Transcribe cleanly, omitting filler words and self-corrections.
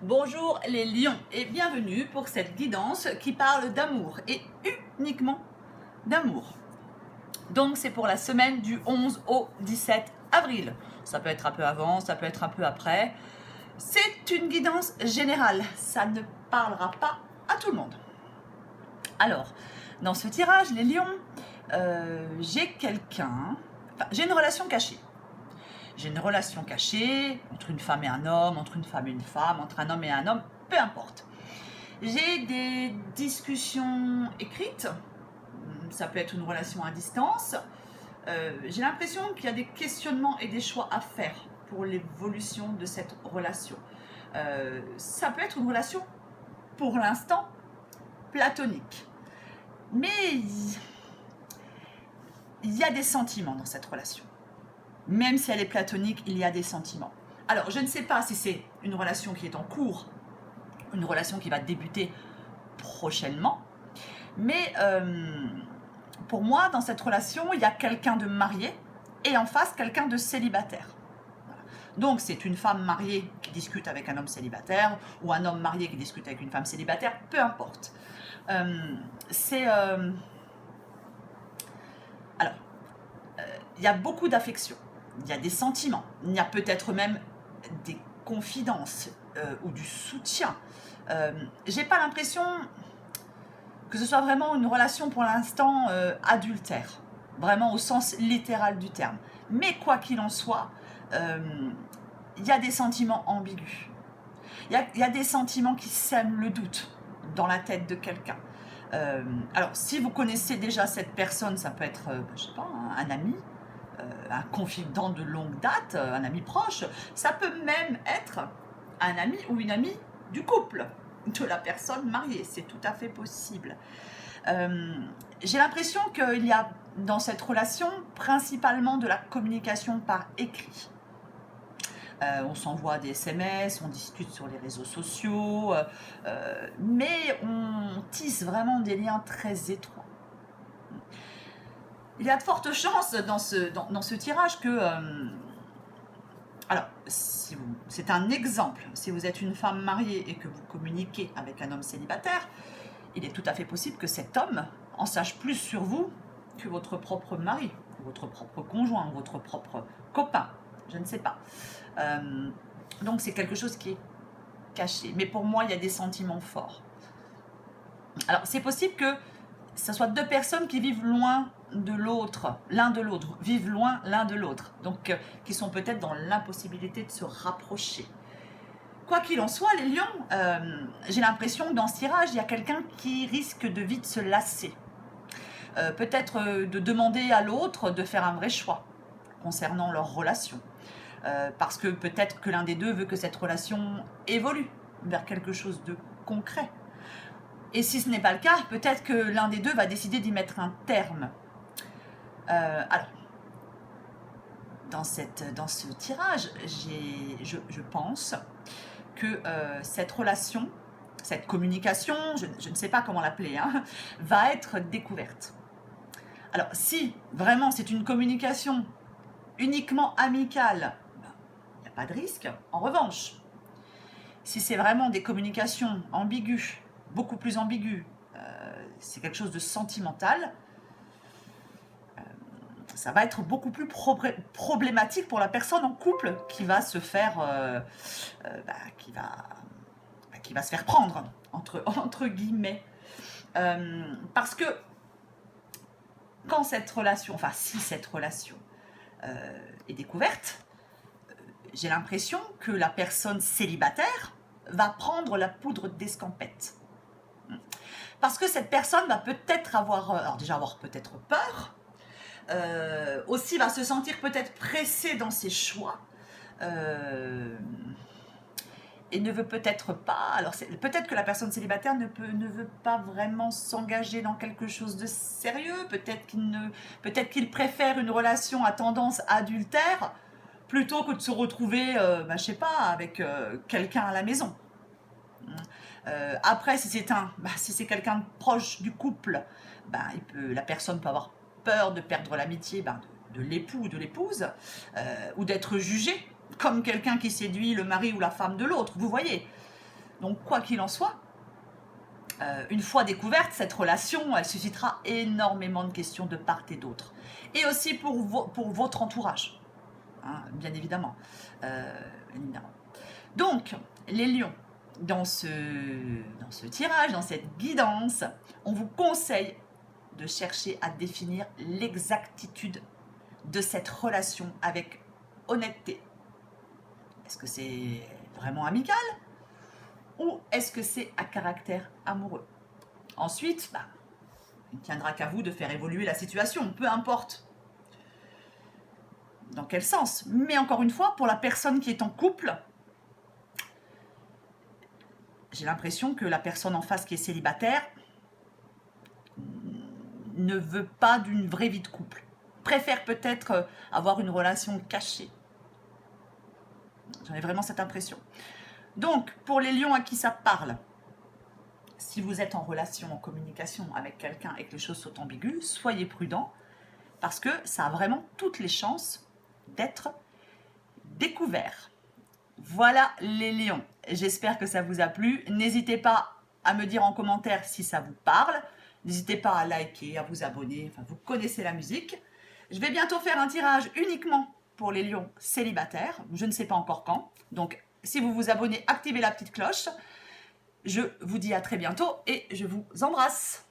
Bonjour les lions et bienvenue pour cette guidance qui parle d'amour et uniquement d'amour. Donc c'est pour la semaine du 11 au 17 avril. Ça peut être un peu avant, ça peut être un peu après. C'est une guidance générale, ça ne parlera pas à tout le monde. Alors, dans ce tirage, les lions, j'ai une relation cachée. J'ai une relation cachée entre une femme et un homme, entre une femme et une femme, entre un homme et un homme, peu importe. J'ai des discussions écrites, ça peut être une relation à distance. J'ai l'impression qu'il y a des questionnements et des choix à faire pour l'évolution de cette relation. Ça peut être une relation, pour l'instant, platonique. Mais il y a des sentiments dans cette relation. Même si elle est platonique, il y a des sentiments. Alors, je ne sais pas si c'est une relation qui est en cours, une relation qui va débuter prochainement, mais pour moi, dans cette relation, il y a quelqu'un de marié et en face, quelqu'un de célibataire. Voilà. Donc, c'est une femme mariée qui discute avec un homme célibataire ou un homme marié qui discute avec une femme célibataire, peu importe. Il y a beaucoup d'affection. Il y a des sentiments, il y a peut-être même des confidences ou du soutien. J'ai pas l'impression que ce soit vraiment une relation pour l'instant adultère, vraiment au sens littéral du terme. Mais quoi qu'il en soit, il y a des sentiments ambigus. Il y a des sentiments qui sèment le doute dans la tête de quelqu'un. Alors, si vous connaissez déjà cette personne, ça peut être, je sais pas, un ami, un confident de longue date, un ami proche, ça peut même être un ami ou une amie du couple, de la personne mariée, c'est tout à fait possible. J'ai l'impression qu'il y a dans cette relation principalement de la communication par écrit. On s'envoie des SMS, on discute sur les réseaux sociaux, mais on tisse vraiment des liens très étroits. Il y a de fortes chances dans ce tirage que... alors, c'est un exemple. Si vous êtes une femme mariée et que vous communiquez avec un homme célibataire, il est tout à fait possible que cet homme en sache plus sur vous que votre propre mari, votre propre conjoint, votre propre copain. Je ne sais pas. Donc, c'est quelque chose qui est caché. Mais pour moi, il y a des sentiments forts. Alors, c'est possible que ce soit deux personnes qui vivent loin de l'autre, l'un de l'autre, vivent loin l'un de l'autre, donc qui sont peut-être dans l'impossibilité de se rapprocher. Quoi qu'il en soit, les lions, j'ai l'impression que dans ce tirage, il y a quelqu'un qui risque de vite se lasser. Peut-être de demander à l'autre de faire un vrai choix concernant leur relation. Parce que peut-être que l'un des deux veut que cette relation évolue vers quelque chose de concret. Et si ce n'est pas le cas, peut-être que l'un des deux va décider d'y mettre un terme. Alors, dans ce tirage, je pense que cette relation, cette communication, je ne sais pas comment l'appeler, hein, va être découverte. Alors, si vraiment c'est une communication uniquement amicale, il n'y a pas de risque. En revanche, si c'est vraiment des communications ambiguës, beaucoup plus ambiguës, c'est quelque chose de sentimental, ça va être beaucoup plus problématique pour la personne en couple qui va se faire, qui va se faire prendre entre guillemets, parce que quand cette relation, enfin si cette relation est découverte, j'ai l'impression que la personne célibataire va prendre la poudre d'escampette. Parce que cette personne va peut-être avoir peut-être peur, aussi va se sentir peut-être pressée dans ses choix, et ne veut peut-être pas, alors peut-être que la personne célibataire ne veut pas vraiment s'engager dans quelque chose de sérieux, peut-être qu'il préfère une relation à tendance adultère, plutôt que de se retrouver, je sais pas, avec quelqu'un à la maison. Après, si c'est quelqu'un de proche du couple, la personne peut avoir peur de perdre l'amitié de l'époux ou de l'épouse, ou d'être jugé comme quelqu'un qui séduit le mari ou la femme de l'autre, vous voyez. Donc, quoi qu'il en soit, une fois découverte, cette relation, elle suscitera énormément de questions de part et d'autre. Et aussi pour votre entourage, hein, bien évidemment. Évidemment. Donc, les lions, dans ce tirage, dans cette guidance, on vous conseille de chercher à définir l'exactitude de cette relation avec honnêteté. Est-ce que c'est vraiment amical ou est-ce que c'est à caractère amoureux? Ensuite, il ne tiendra qu'à vous de faire évoluer la situation, peu importe dans quel sens. Mais encore une fois, pour la personne qui est en couple, j'ai l'impression que la personne en face qui est célibataire ne veut pas d'une vraie vie de couple. Préfère peut-être avoir une relation cachée. J'en ai vraiment cette impression. Donc, pour les lions à qui ça parle, si vous êtes en relation, en communication avec quelqu'un et que les choses sont ambiguës, soyez prudents parce que ça a vraiment toutes les chances d'être découvert. Voilà les lions. J'espère que ça vous a plu. N'hésitez pas à me dire en commentaire si ça vous parle. N'hésitez pas à liker, à vous abonner. Enfin, vous connaissez la musique. Je vais bientôt faire un tirage uniquement pour les lions célibataires. Je ne sais pas encore quand. Donc, si vous vous abonnez, activez la petite cloche. Je vous dis à très bientôt et je vous embrasse.